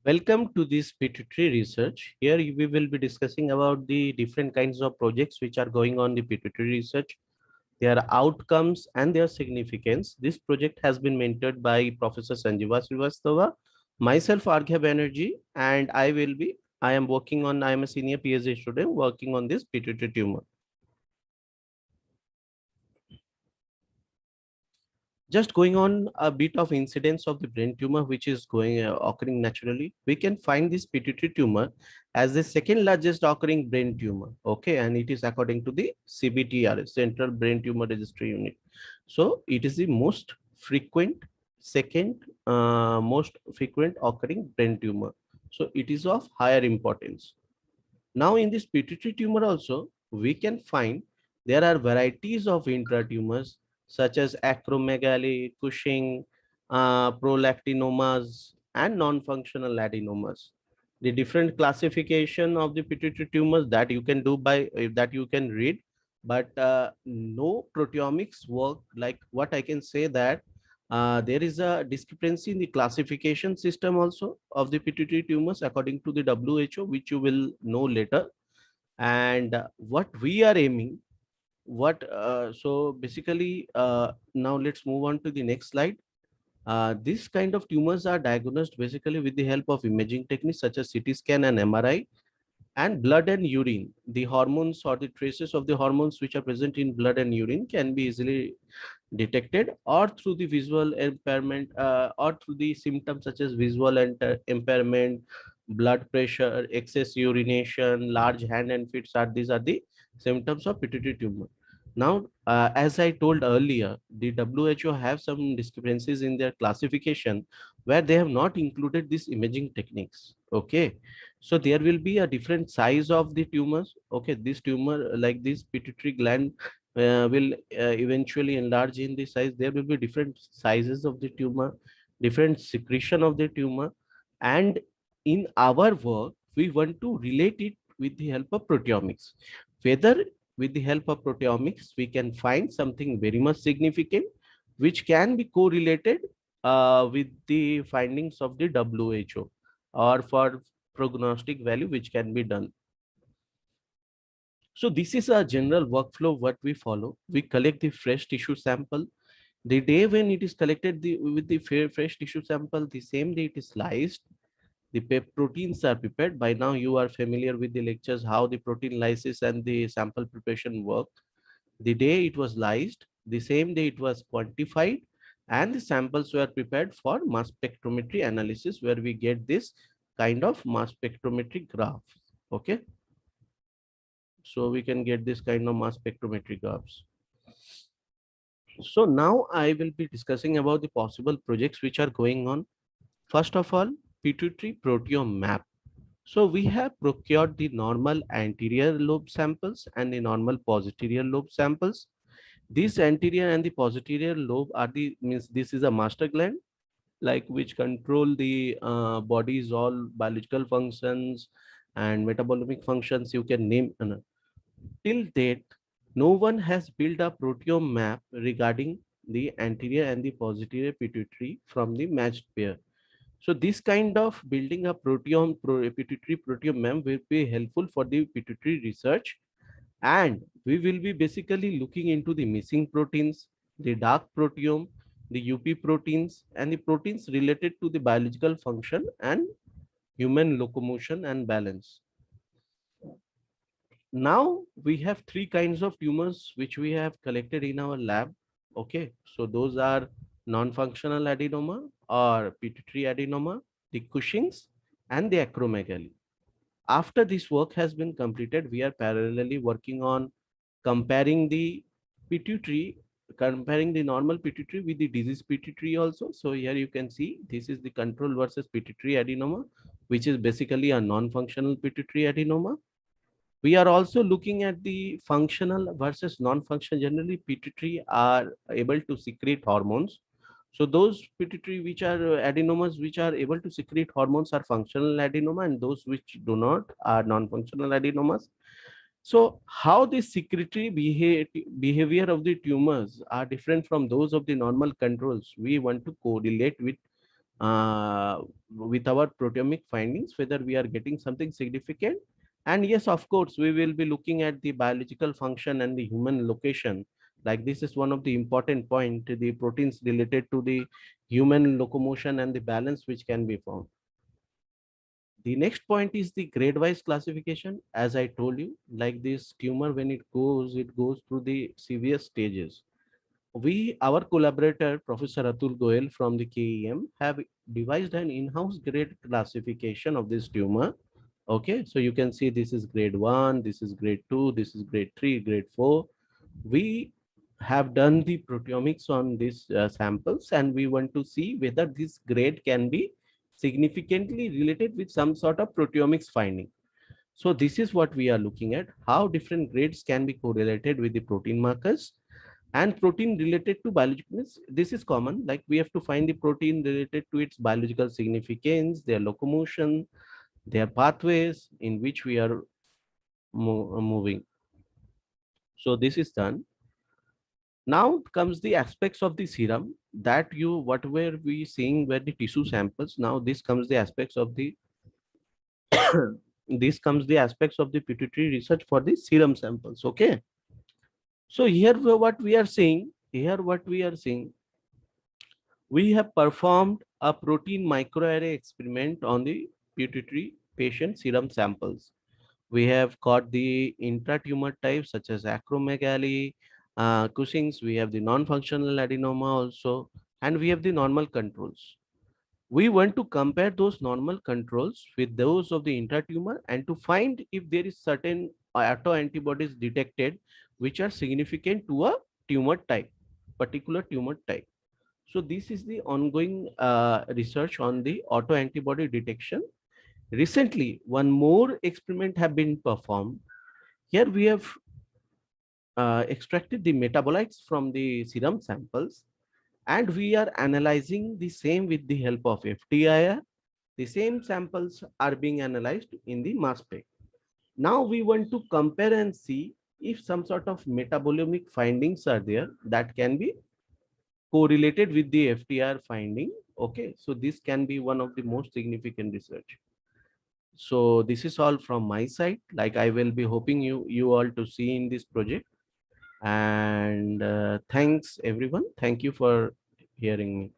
Welcome to this pituitary research. Here we will be discussing about the different kinds of projects which are going on the pituitary research, their outcomes and their significance. This project has been mentored by Professor Sanjeeva Srivastava, myself Arghya Banerjee, and I am a senior PhD student working on this pituitary tumor. Just going on a bit of incidence of the brain tumor which is occurring naturally, we can find this pituitary tumor as the second largest occurring brain tumor. Okay, and it is according to the CBTR, Central Brain Tumor Registry Unit. So it is the second most frequent occurring brain tumor. So it is of higher importance. Now in this pituitary tumor also, we can find there are varieties of intratumors such as acromegaly, Cushing, prolactinomas, and non-functional adenomas. The different classification of the pituitary tumors that you can do by that you can read, but no proteomics work. Like what I can say that there is a discrepancy in the classification system also of the pituitary tumors according to the WHO, which you will know later. And what we are aiming, so basically, now let's move on to the next slide. This kind of tumors are diagnosed basically with the help of imaging techniques such as CT scan and MRI, and blood and urine. The hormones or the traces of the hormones which are present in blood and urine can be easily detected, or through the visual impairment, or through the symptoms such as visual impairment, blood pressure, excess urination, large hand and feet. These are the symptoms of pituitary tumor. Now, as I told earlier, the WHO have some discrepancies in their classification where they have not included these imaging techniques. Okay, so there will be a different size of the tumors. Okay, this tumor, like this pituitary gland, will eventually enlarge in the size. There will be different sizes of the tumor, different secretion of the tumor, and in our work we want to relate it with the help of proteomics. Whether with the help of proteomics we can find something very much significant which can be correlated with the findings of the WHO, or for prognostic value which can be done. So this is a general workflow what we follow. We collect the fresh tissue sample. The day when it is collected with the fresh tissue sample, the same day it is sliced. The proteins are prepared. By now you are familiar with the lectures how the protein lysis and the sample preparation work. The day it was lysed, the same day it was quantified, and the samples were prepared for mass spectrometry analysis, where we get this kind of mass spectrometry graph. Okay, so we can get this kind of mass spectrometry graphs. So now I will be discussing about the possible projects which are going on. First of all, pituitary proteome map. So we have procured the normal anterior lobe samples and the normal posterior lobe samples. These anterior and the posterior lobe are the means this is a master gland, like which control the body's all biological functions and metabolic functions. You can name. Till date, no one has built a proteome map regarding the anterior and the posterior pituitary from the matched pair. So this kind of building a pituitary proteome map will be helpful for the pituitary research, and we will be basically looking into the missing proteins, the dark proteome, the UP proteins, and the proteins related to the biological function and human locomotion and balance. Now we have three kinds of tumors which we have collected in our lab. Okay, so those are non-functional adenoma or pituitary adenoma, the Cushing's, and the acromegaly. After this work has been completed, we are parallelly working on comparing the pituitary, comparing the normal pituitary with the disease pituitary also. So here you can see this is the control versus pituitary adenoma, which is basically a non-functional pituitary adenoma. We are also looking at the functional versus non-functional. Generally, pituitary are able to secrete hormones. So those pituitary which are adenomas which are able to secrete hormones are functional adenoma, and those which do not are non-functional adenomas. So how the secretory behavior of the tumors are different from those of the normal controls, we want to correlate with with our proteomic findings, whether we are getting something significant. And yes, of course, we will be looking at the biological function and the human location. Like this is one of the important point, the proteins related to the human locomotion and the balance which can be found. The next point is the grade wise classification. As I told you, like this tumor, when it goes through the severe stages. Our collaborator, Professor Atul Goel from the KEM, have devised an in-house grade classification of this tumor. Okay, so you can see this is grade 1, this is grade 2, this is grade 3, grade 4. We have done the proteomics on these samples, and we want to see whether this grade can be significantly related with some sort of proteomics finding. So this is what we are looking at, how different grades can be correlated with the protein markers and protein related to biological. This is common, like we have to find the protein related to its biological significance, their locomotion, their pathways in which we are moving. So this is done. Now comes the aspects of the serum that you what were we seeing were the tissue samples. Now this comes the aspects of the this comes the aspects of the pituitary research for the serum samples. Okay, so here what we are seeing, we have performed a protein microarray experiment on the pituitary patient serum samples. We have got the intratumor types such as acromegaly, Cushing's. We have the non-functional adenoma also, and we have the normal controls. We want to compare those normal controls with those of the intratumor and to find if there is certain autoantibodies detected which are significant to a tumor type, particular tumor type. So this is the ongoing research on the autoantibody detection. Recently, one more experiment have been performed. Here we have extracted the metabolites from the serum samples, and we are analyzing the same with the help of FTIR. The same samples are being analyzed in the mass spec. Now we want to compare and see if some sort of metabolomic findings are there that can be correlated with the FTR finding. Okay, so this can be one of the most significant research. So this is all from my side. Like I will be hoping you all to see in this project. And thanks everyone. Thank you for hearing me.